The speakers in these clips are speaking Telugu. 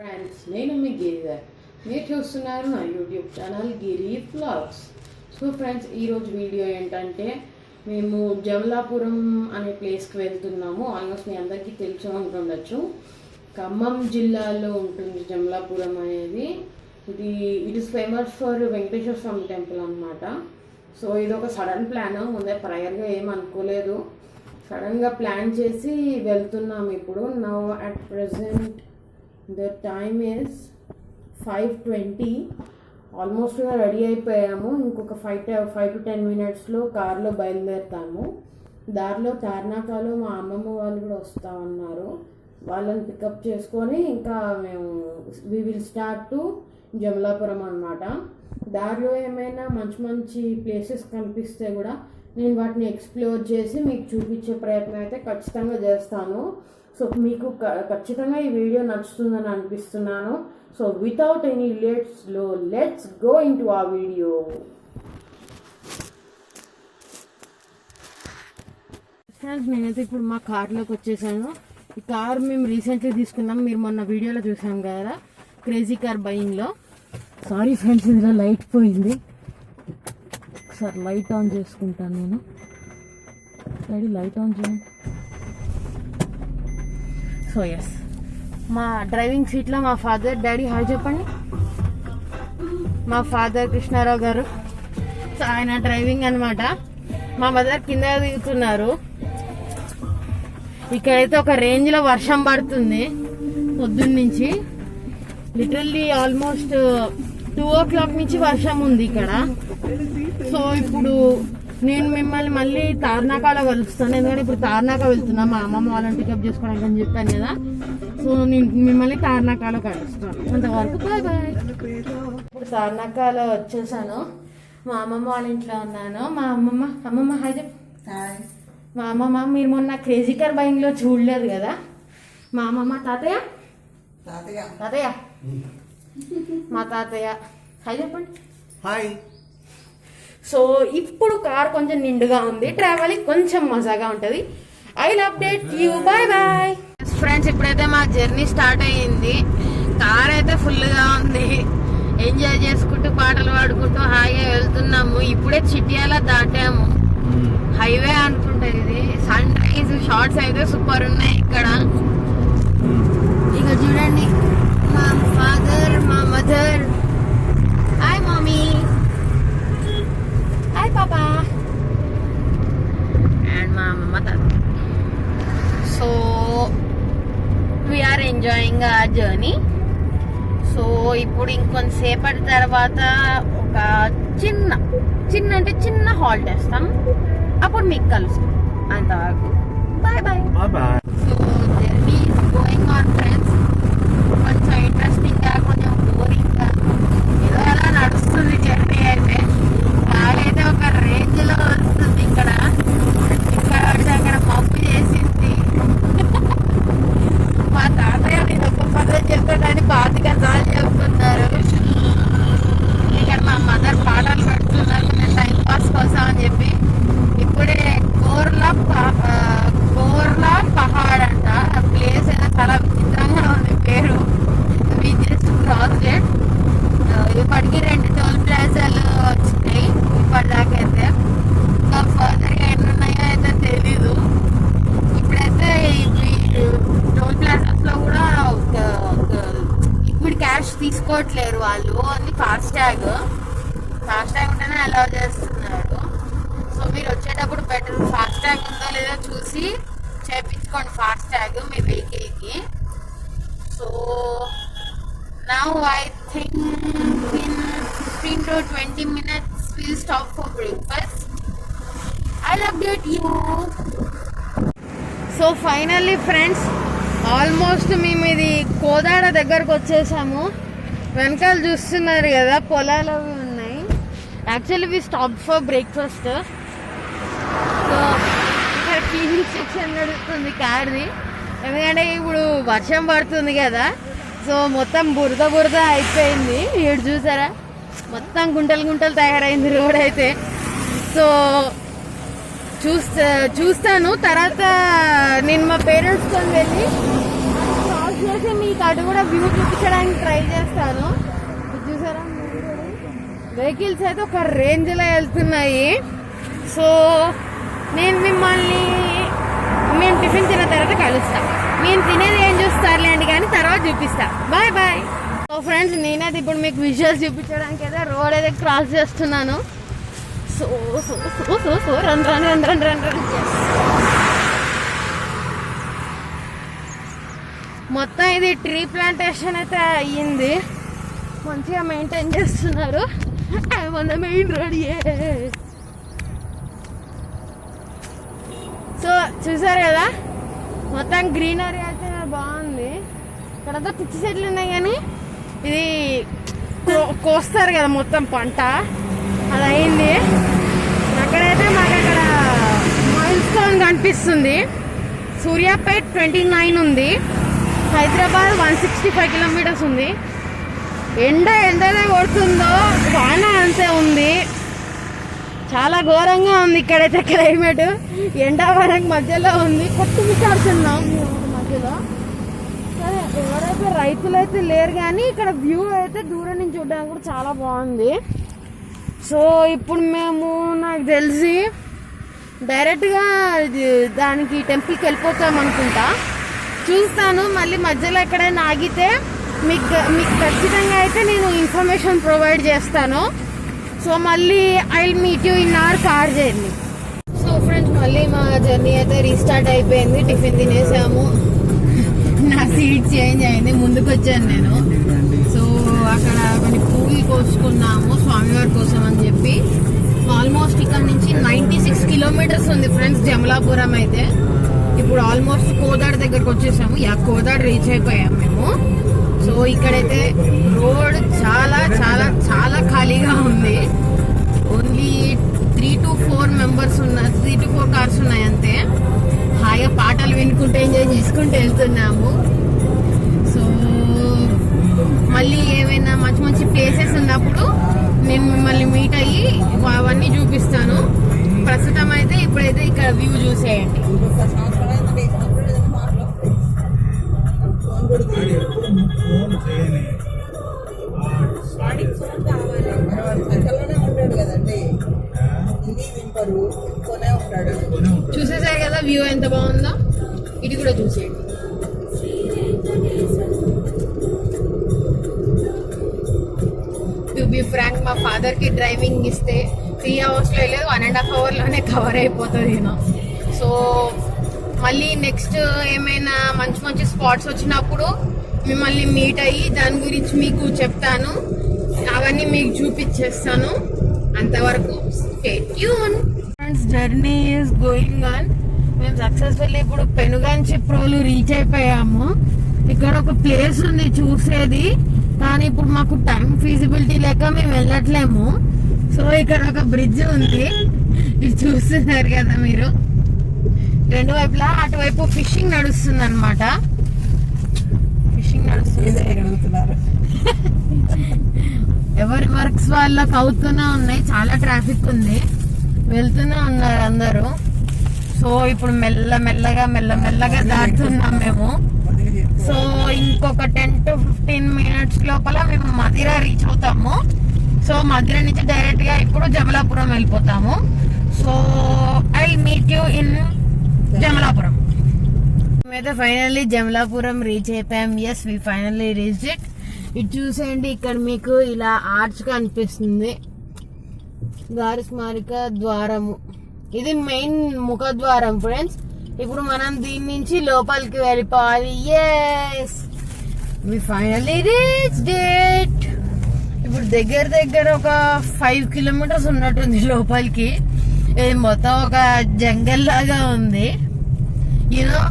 ఫ్రెండ్స్, నేను మీ గిరిధర్. మీరు చూస్తున్నారు నా యూట్యూబ్ ఛానల్ గిరి వ్లాగ్స్. సో ఫ్రెండ్స్, ఈరోజు వీడియో ఏంటంటే మేము జమలాపురం అనే ప్లేస్కి వెళ్తున్నాము. ఆల్మోస్ట్ మీ అందరికీ తెలిసి ఉంటుండొచ్చు. ఖమ్మం జిల్లాలో ఉంటుంది జమలాపురం అనేది. It is famous for Venkateswara Swamy temple అనమాట. సో ఇది ఒక సడన్ ప్లాన్, ముందే ప్రయర్గా ఏం అనుకోలేదు. సడన్గా ప్లాన్ చేసి వెళ్తున్నాము. ఇప్పుడు now at present the time is 5:20. Almost ready అయిపోయాము. ఇంకొక 5 to 10 మినిట్స్లో కార్లో బయలుదేరుతాము. దారిలో తార్నాకాలో మా అమ్మమ్మ వాళ్ళు కూడా వస్తామన్నారు. వాళ్ళని పికప్ చేసుకొని ఇంకా మేము we will start to Jamalapuram అన్నమాట. దారిలో ఏమైనా మంచి మంచి ప్లేసెస్ కనిపిస్తే కూడా నేను వాటిని ఎక్స్ప్లోర్ చేసి మీకు చూపించే ప్రయత్నం అయితే ఖచ్చితంగా చేస్తాను. సో మీకు ఖచ్చితంగా ఈ వీడియో నచ్చుతుందని అనిపిస్తున్నాను. So without any let's go into ఆ వీడియో. ఫ్రెండ్స్, నేనైతే ఇప్పుడు మా కార్లోకి వచ్చేసాను. ఈ కార్ మేము రీసెంట్లీ తీసుకున్నాం. మీరు మొన్న వీడియోలో చూసాం కదా, క్రేజీ కార్ బయింగ్లో. సారీ ఫ్రెండ్స్, ఇందులో లైట్ పోయింది. ఒకసారి లైట్ ఆన్ చేసుకుంటాను నేను. డాడీ లైట్ ఆన్ చేయండి. సో ఎస్, మా డ్రైవింగ్ సీట్లో మా ఫాదర్. డాడీ హాయ్ చెప్పండి. మా ఫాదర్ కృష్ణారావు గారు. సో ఆయన డ్రైవింగ్ అనమాట. మా మదర్ కింద దిగుతున్నారు. ఇక్కడైతే ఒక రేంజ్లో వర్షం పడుతుంది పొద్దున్న నుంచి. లిటరల్లీ ఆల్మోస్ట్ 2 o'clock నుంచి వర్షం ఉంది ఇక్కడ. సో ఇప్పుడు నేను మిమ్మల్ని మళ్ళీ తార్నాకాలో కలుస్తాను. ఎందుకంటే ఇప్పుడు తార్నాక వెళ్తున్నా మా అమ్మమ్మ వాళ్ళని పికప్ చేసుకోవడానికి అని చెప్పాను కదా. సో నేను మిమ్మల్ని తార్నాకాలో కలుస్తాను. అంతవరకు బాయ్ బాయ్. ఇప్పుడు తార్నాకాలో వచ్చేసాను. మా అమ్మమ్మ వాళ్ళ ఇంట్లో ఉన్నాను. మా అమ్మమ్మ హాయ్ చెప్పు. మా అమ్మమ్మ, మీరు మొన్న క్రేజీ కార్ బయింగ్లో చూడలేదు కదా. మా అమ్మమ్మ తాతయ్య మా తాతయ్య హాయ్ చెప్పండి. హాయ్. సో ఇప్పుడు కార్ కొంచెం నిండుగా ఉంది, ట్రావెలింగ్ కొంచెం మజాగా ఉంటుంది. I will update you. Bye bye. Friends, ఇప్పుడైతే మా జర్నీ స్టార్ట్ అయ్యింది. కార్ అయితే ఫుల్గా ఉంది. ఎంజాయ్ చేసుకుంటూ పాటలు పాడుకుంటూ హాయిగా వెళ్తున్నాము. ఇప్పుడే చిట్యాల దాటాము. హైవే అనుకుంటా ఇది. సన్ రైజ్ షార్ట్స్ అయితే సూపర్ ఉన్నాయి ఇక్కడ. ఇక చూడండి, మా ఫాదర్, మా mother. Hi mummy. Hi papa. And మా అమ్మమ్మ తాత. So we are enjoying our journey. So ఇప్పుడు ఇంకొంతసేపటి తర్వాత ఒక చిన్న హాల్ట్ వేస్తాం. అప్పుడు మీకు కలుస్తాం. అంతవరకు bye bye. So journey is going on friends. కొంచెం ఇంట్రెస్టింగ్గా, కొంచెం బోరింగ్గా ఏదో అలా నడుస్తుంది జర్నీ అయితే. బాగైతే ఒక రేంజ్లో వస్తుంది. ఇక్కడ పడితే అక్కడ మబ్బు చేసింది. మా తాతయ్య నేను ఒక పద్ధతి చెప్తాడని 25 సార్లు చెప్తున్నారు. ఇక్కడ మా మదర్ పాటలు పెడుతున్నారు నేను టైంపాస్ కోసం అని చెప్పి. ఇప్పుడే కోర్లా పహాడ్ అంట ఆ ప్లేస్. ఏదో చాలా విచిత్రంగా ఉంది పేరు. We just cross it. ఇప్పటికీ 2 టోల్ ప్లాజాలు వచ్చినాయి ఇప్పటిదాకైతే. ఇంకా ఫర్దర్గా ఎన్ని ఉన్నాయో అయితే తెలీదు. ఇప్పుడైతే టోల్ ప్లాజాస్లో కూడా ఇప్పుడు క్యాష్ తీసుకోవట్లేరు వాళ్ళు. ఓన్లీ ఫాస్టాగ్ ఉంటేనే అలౌ చేస్తున్నారు. సో మీరు వచ్చేటప్పుడు బెటర్ ఫాస్టాగ్ ఉందో లేదో చూసి చేయించుకోండి ఫాస్టాగ్ మీ వెహికల్కి. So now I think in 15 to 20 minutes we'll stop for breakfast. I'll update you. So finally friends, almost మేము ఇది కోదాడ దగ్గరకు వచ్చేసాము. వెనకాల చూస్తున్నారు కదా, పొలాలు అవి ఉన్నాయి. Actually we stop for breakfast. So ఇక్కడ క్లీనింగ్ సెక్షన్ నడుస్తుంది కార్ది. ఎందుకంటే ఇప్పుడు వర్షం పడుతుంది కదా. సో మొత్తం బురద అయిపోయింది. ఇటు చూసారా, మొత్తం గుంటలు తయారైంది రోడ్ అయితే. సో చూస్తాను తర్వాత నేను మా పేరెంట్స్తో వెళ్ళి క్రాస్ వచ్చేసి మీకు అటు కూడా వ్యూ చూపించడానికి ట్రై చేస్తాను. చూసారా వెహికల్స్ అయితే ఒక రేంజ్లో వెళ్తున్నాయి. సో నేను మిమ్మల్ని మేము టిఫిన్ తిన్న తర్వాత కలుస్తా. మేము తినేది ఏం చూస్తారులేండి కానీ తర్వాత చూపిస్తా. Bye bye. సో ఫ్రెండ్స్ నేనైతే ఇప్పుడు మీకు విజువల్స్ చూపించడానికి అయితే రోడ్ అయితే క్రాస్ చేస్తున్నాను. So so so so so run run run run run run మొత్తం ఇది ట్రీ ప్లాంటేషన్ అయితే అయ్యింది. మంచిగా మెయింటైన్ చేస్తున్నారు. Main road. సో చూసారు కదా మొత్తం గ్రీనరీ అయితే బాగుంది. ఇక్కడంతా పిచ్చి చెట్లు ఉన్నాయి కానీ ఇది కోస్తారు కదా మొత్తం పంట అది అయింది. అక్కడైతే మాకు అక్కడ మైల్ స్టోన్ కనిపిస్తుంది. సూర్యాపేట 29 ఉంది. హైదరాబాద్ 165 కిలోమీటర్స్ ఉంది. ఎంతైతే కొడుతుందో వాన అంతే ఉంది. చాలా ఘోరంగా ఉంది ఇక్కడైతే క్లైమేట్. ఎండావానకు మధ్యలో ఉంది. కొట్టుమిట్టాడుతున్నాం మధ్యలో. సరే ఎవరైతే రైతులు అయితే లేరు కానీ ఇక్కడ వ్యూ అయితే దూరం నుంచి చూడడానికి కూడా చాలా బాగుంది. సో ఇప్పుడు మేము నాకు తెలిసి డైరెక్ట్గా దానికి టెంపుల్కి వెళ్ళిపోతాం అనుకుంటా. చూస్తాను మళ్ళీ మధ్యలో ఎక్కడైనా ఆగితే మీకు ఖచ్చితంగా అయితే నేను ఇన్ఫర్మేషన్ ప్రొవైడ్ చేస్తాను. సో మళ్ళీ I will meet you in our car journey. So friends మళ్ళీ మా జర్నీ అయితే రీస్టార్ట్ అయిపోయింది. టిఫిన్ తినేసాము. నా సీట్ చేంజ్ అయింది. ముందుకు వచ్చాను నేను. సో అక్కడ కొన్ని పూలు కోసుకున్నాము స్వామివారి కోసం అని చెప్పి. ఆల్మోస్ట్ ఇక్కడ నుంచి 96 కిలోమీటర్స్ ఉంది ఫ్రెండ్స్ జమలాపురం అయితే. ఇప్పుడు ఆల్మోస్ట్ కోదాడ్ దగ్గరకు వచ్చేసాము. కోదాడ్ రీచ్ అయిపోయాము మేము. సో ఇక్కడైతే రోడ్ చాలా చాలా చాలా ఖాళీగా ఉంది. ఓన్లీ 3 to 4 మెంబర్స్ ఉన్నారు. 3 to 4 కార్స్ ఉన్నాయి అంతే. హాయిగా పాటలు వినుకుంటూ ఎంజాయ్ చేసుకుంటూ వెళ్తున్నాము. సో మళ్ళీ ఏమైనా మంచి మంచి ప్లేసెస్ ఉన్నప్పుడు నేను మిమ్మల్ని మీట్ అయ్యి అవన్నీ చూపిస్తాను. ప్రస్తుతం అయితే ఇప్పుడైతే ఇక్కడ వ్యూ చూసేయండి. చూసేసారు కదా వ్యూ ఎంత బాగుందో. ఇది కూడా చూసేయండి. టు బి ఫ్రాంక్ మా ఫాదర్ కి డ్రైవింగ్ ఇస్తే 3 hours లో లేదు 1.5 hours కవర్ అయిపోతుంది. సో మళ్ళీ నెక్స్ట్ ఏమైనా మంచి మంచి స్పాట్స్ వచ్చినప్పుడు మిమ్మల్ని మీట్ అయ్యి దాని గురించి మీకు చెప్తాను. అవన్నీ మీకు చూపించేస్తాను. అంతవరకు stay tune. Friends journey is going on. మేము సక్సెస్ఫుల్లీ ఇప్పుడు పెనుగంచిప్రోలు రీచ్ అయిపోయాము. ఇక్కడ ఒక ప్లేస్ ఉంది చూసేది కానీ ఇప్పుడు మాకు టైం ఫీజిబిలిటీ లేక మేము వెళ్ళట్లేము. సో ఇక్కడ ఒక బ్రిడ్జ్ ఉంది. ఇది చూస్తున్నారు కదా మీరు. రెండు వైపులా అటువైపు ఫిషింగ్ నడుస్తుంది అనమాట. ఫిషింగ్ నడుస్తుంది. ఎవరి వర్క్స్ వాళ్ళకి అవుతూనే ఉన్నాయి. చాలా ట్రాఫిక్ ఉంది. వెళ్తూనే ఉన్నారు అందరూ. సో ఇప్పుడు మెల్లమెల్లగా దాటుతున్నాం మేము. సో ఇంకొక 10 to 15 minutes లోపల మేము మదిర రీచ్ అవుతాము. సో మదిర నుంచి డైరెక్ట్ గా ఇప్పుడు జమలాపురం వెళ్ళిపోతాము. So I meet you in Jamalapuram. మేమైతే ఫైనల్లీ జమలాపురం రీచ్ అయిపోయాం. Yes we finally reach it. ఇది చూసేయండి. ఇక్కడ మీకు ఇలా ఆర్చ్ కనిపిస్తుంది. గారి స్మారక ద్వారము. ఇది మెయిన్ ముఖద్వారం ఫ్రెండ్స్. ఇప్పుడు మనం దీని నుంచి లోపలికి వెళ్ళిపోవాలి. Yes we finally reached it. ఇప్పుడు దగ్గర ఒక 5 kilometers ఉన్నట్టుంది లోపలికి. ఇది మొత్తం ఒక జంగల్ లాగా ఉంది. యూనో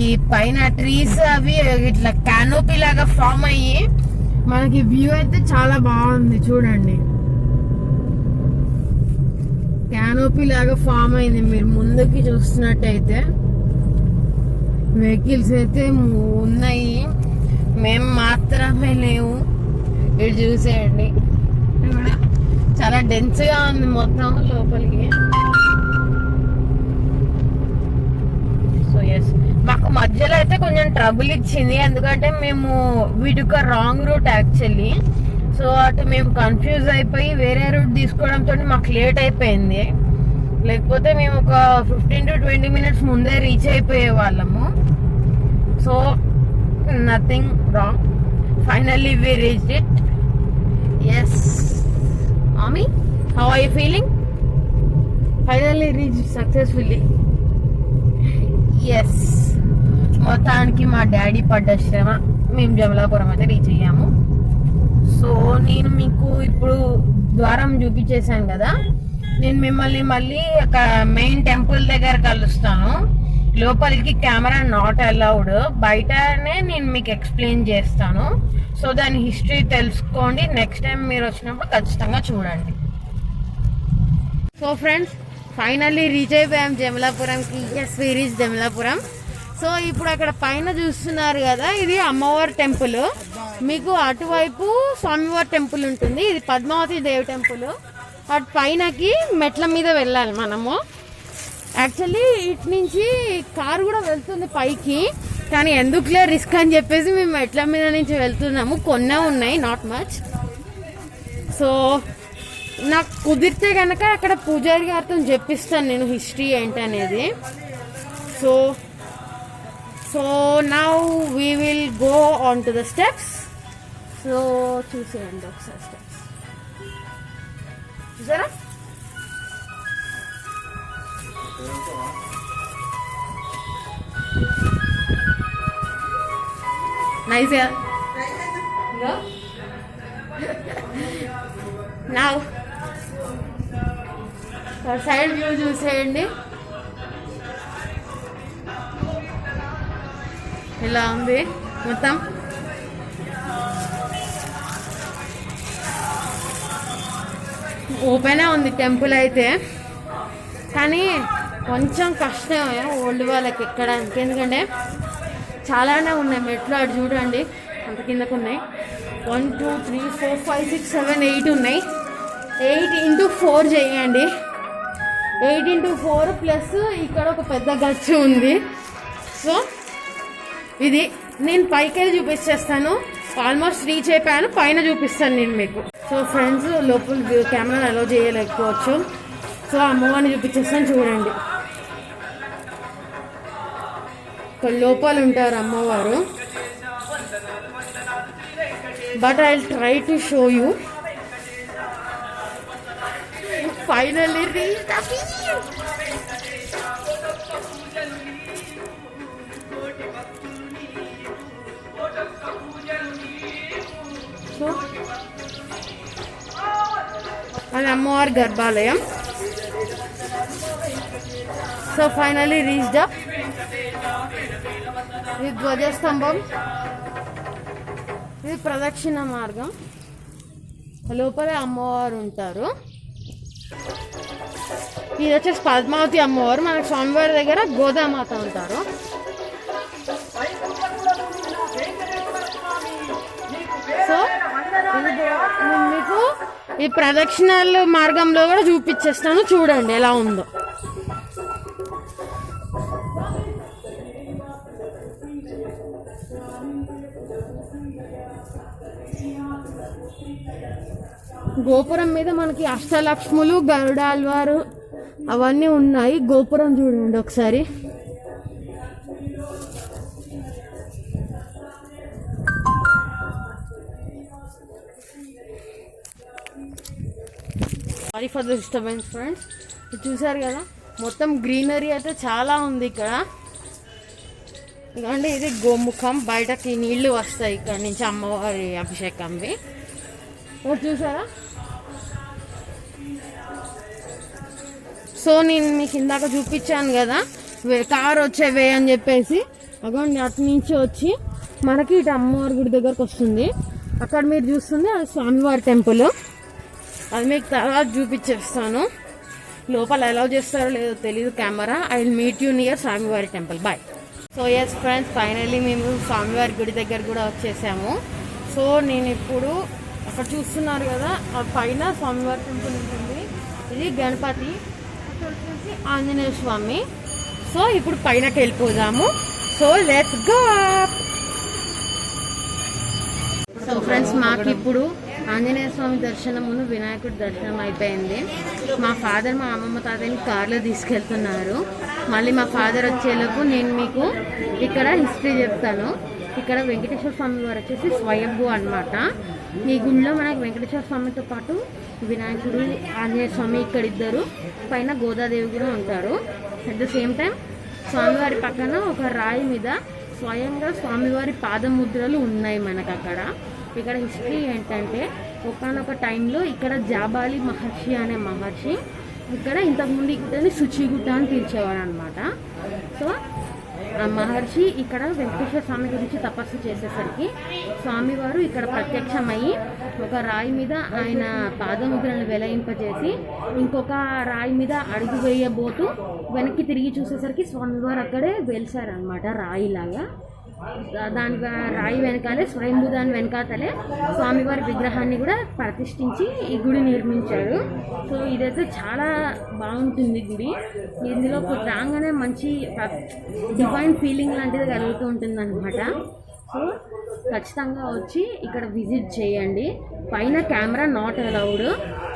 ఈ పైన ట్రీస్ అవి ఇట్లా కానోపీ లాగా ఫామ్ అయ్యి మనకి వ్యూ అయితే చాలా బాగుంది. చూడండి కానోపీ లాగా ఫామ్ అయింది. మీరు ముందుకి చూస్తున్నట్టయితే వెహికల్స్ అయితే ఉన్నాయి, మేము మాత్రమే లేవు. ఇటు చూసేయండి చాలా డెన్స్ గా ఉంది మొత్తం లోపలికి. సో ఎస్ మాకు మధ్యలో అయితే కొంచెం ట్రబుల్ ఇచ్చింది, ఎందుకంటే మేము వీటికి రాంగ్ రూట్ యాక్చువల్లీ. సో అటు మేము కన్ఫ్యూజ్ అయిపోయి వేరే రూట్ తీసుకోవడంతో మాకు లేట్ అయిపోయింది. లేకపోతే మేము ఒక 15 to 20 minutes ముందే రీచ్ అయిపోయే వాళ్ళము. So nothing wrong, finally we reached it. Yes mommy, how are you feeling? Finally reach successfully. Yes, మొత్తానికి మా డాడీ పడ్డ శ్రమ మేము జమలాపురం అయితే రీచ్ అయ్యాము. సో నేను మీకు ఇప్పుడు ద్వారం చూపించేశాను కదా, నేను మిమ్మల్ని మళ్ళీ ఒక మెయిన్ టెంపుల్ దగ్గర కలుస్తాను. లోపలికి కెమెరా నాట్ అలౌడ్, బయటనే నేను మీకు ఎక్స్ప్లెయిన్ చేస్తాను. సో దాని హిస్టరీ తెలుసుకోండి, నెక్స్ట్ టైం మీరు వచ్చినప్పుడు ఖచ్చితంగా చూడండి. సో ఫ్రెండ్స్, ఫైనల్లీ రీచ్ అయిపోయాం జమలాపురంకి. Yes, we reach Jamalapuram. So ఇప్పుడు అక్కడ పైన చూస్తున్నారు కదా, ఇది అమ్మవారి టెంపుల్. మీకు అటువైపు స్వామివారి టెంపుల్ ఉంటుంది, ఇది పద్మావతి దేవి టెంపుల్. అటు పైనకి మెట్ల మీద వెళ్ళాలి మనము. యాక్చువల్లీ ఇటు నుంచి కారు కూడా వెళ్తుంది పైకి, కానీ ఎందుకులే రిస్క్ అని చెప్పేసి మేము మెట్ల మీద నుంచి వెళ్తున్నాము. కొన్నే ఉన్నాయి, నాట్ మచ్. సో నాకు కుదిరితే కనుక అక్కడ పూజారి గారితో చెప్పిస్తాను నేను హిస్టరీ ఏంటనేది. So now we will go on to the steps. So చూసేయండి ఒకసారి స్టెప్స్, చూసారా? నైస్. నా సైడ్ వ్యూ చూసేయండి ఇలా ఉంది మొత్తం. ఓపెనే ఉంది టెంపుల్ అయితే, కానీ కొంచెం కష్టమే ఓల్డ్ వాళ్ళకి ఎక్కడానికి, ఎందుకంటే చాలానే ఉన్నాయి మెట్లు. అటు చూడండి అంత కిందకు ఉన్నాయి. 1 2 3 4 5 6 7 8 ఉన్నాయి. 8 into 4 చేయండి. 8 into 4 ప్లస్ ఇక్కడ ఒక పెద్ద గచ్చు ఉంది. సో ఇది నేను పైకి వెళ్ళి చూపించేస్తాను. ఆల్మోస్ట్ రీచ్ అయిపోయాను, పైన చూపిస్తాను నేను మీకు. సో ఫ్రెండ్స్, లోపల కెమెరా అలౌ చేయలేకపోవచ్చు. సో అమ్మవారిని చూపించేస్తాను చూడండి. ఇక్కడ లోపల ఉంటారు అమ్మవారు, but I will try to show you. Finally reach the view. So అది అమ్మవారి గర్భాలయం. So finally reached up. ఇది ధ్వజస్తంభం, ఇది ప్రదక్షిణ మార్గం. లోపలే అమ్మవారు ఉంటారు. ఇది వచ్చేసి పద్మావతి అమ్మవారు. మనకు స్వామివారి దగ్గర గోదామాత ఉంటారు. సో మీకు ఈ ప్రదక్షిణాల మార్గంలో కూడా చూపించేస్తాను, చూడండి ఎలా ఉందో. గోపురం మీద మనకి అష్టలక్ష్ములు, గరుడాల్వారు అవన్నీ ఉన్నాయి. గోపురం చూడండి ఒకసారి. Sorry for the disturbance friends. చూసారు కదా, మొత్తం గ్రీనరీ అయితే చాలా ఉంది ఇక్కడ. ఇదండి, ఇది గోముఖం. బయటకి నీళ్లు వస్తాయి ఇక్కడ నుంచి అమ్మవారి అభిషేకంవి. చూసారా? సో నేను మీకు ఇందాక చూపించాను కదా కార్ వచ్చే వే అని చెప్పేసి, అగోండి అటు నుంచి వచ్చి మనకి ఇటు అమ్మవారి గుడి దగ్గరకు వస్తుంది. అక్కడ మీరు చూస్తుంది అది స్వామివారి టెంపుల్. అది మీకు తర్వాత చూపించేస్తాను. లోపల అలౌ చేస్తారో లేదో తెలియదు camera. I will meet you near స్వామివారి temple. Bye. So yes friends, finally మేము స్వామివారి గుడి దగ్గర కూడా వచ్చేసాము. సో నేను ఇప్పుడు అక్కడ చూస్తున్నారు కదా, ఆ పైన స్వామివారి టెంపుల్ ఉంటుంది. ఇది గణపతి, అక్కడ వచ్చేసి ఆంజనేయ స్వామి. సో ఇప్పుడు పైనకి వెళ్ళిపోదాము. So let's go up. So friends, మాకు ఇప్పుడు ఆంజనేయ స్వామి దర్శనమును వినాయకుడి దర్శనం అయిపోయింది. మా ఫాదర్ మా అమ్మమ్మ తాతయ్యని కార్లో తీసుకెళ్తున్నారు. మళ్ళీ మా ఫాదర్ వచ్చేలోపు నేను మీకు ఇక్కడ హిస్టరీ చెప్తాను. ఇక్కడ వెంకటేశ్వర స్వామి వారు వచ్చేసి స్వయంభూ అనమాట. ఈ గుడిలో మనకు వెంకటేశ్వర స్వామితో పాటు వినాయకుడు, ఆంజనేయ స్వామి ఇక్కడ ఇద్దరు, పైన గోదాదేవి కూడా ఉంటారు. అట్ ద సేమ్ టైం స్వామివారి పక్కన ఒక రాయి మీద స్వయంగా స్వామివారి పాదముద్రలు ఉన్నాయి మనకు అక్కడ. ఇక్కడ హిస్టరీ ఏంటంటే, ఒకానొక టైంలో ఇక్కడ జాబాలి మహర్షి అనే మహర్షి ఇక్కడ ఇంతకుముందు ఇక్కడ శుచిగుట్ట అని పిలిచేవాడు అనమాట. సో ఆ మహర్షి ఇక్కడ వెంకటేశ్వర స్వామి గురించి తపస్సు చేసేసరికి స్వామివారు ఇక్కడ ప్రత్యక్షమయ్యి ఒక రాయి మీద ఆయన పాదముద్రలను వెలయింపజేసి ఇంకొక రాయి మీద అడుగు వేయబోతూ వెనక్కి తిరిగి చూసేసరికి స్వామివారు అక్కడే వెలిసారనమాట రాయిలాగా. దాని రాయి వెనకాలే స్వయంభూ, దాని వెనకాతలే స్వామివారి విగ్రహాన్ని కూడా ప్రతిష్ఠించి ఈ గుడి నిర్మించాడు. సో ఇదైతే చాలా బాగుంటుంది గుడి. ఇందులో రాగానే మంచి డివైన్ ఫీలింగ్ లాంటిది కలుగుతూ ఉంటుంది అనమాట. సో ఖచ్చితంగా వచ్చి ఇక్కడ విజిట్ చేయండి. పైన కెమెరా నాట్ అలౌడ్.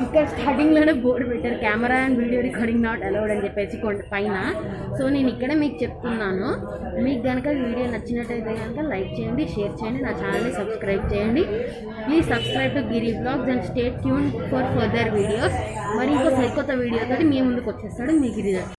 ఇక్కడ స్టార్టింగ్లోనే బోర్డు పెట్టారు, camera and video recording not allowed అని చెప్పేసి పైన. సో నేను ఇక్కడే మీకు చెప్తున్నాను. మీకు కనుక వీడియో నచ్చినట్టయితే కనుక లైక్ చేయండి, షేర్ చేయండి, నా ఛానల్ని సబ్స్క్రైబ్ చేయండి. Please subscribe to Giri blogs and stay tune for further videos. మరి ఇంకో సరికొత్త వీడియోతో మీ ముందుకు వచ్చేస్తాడు మీ గిరిధర్.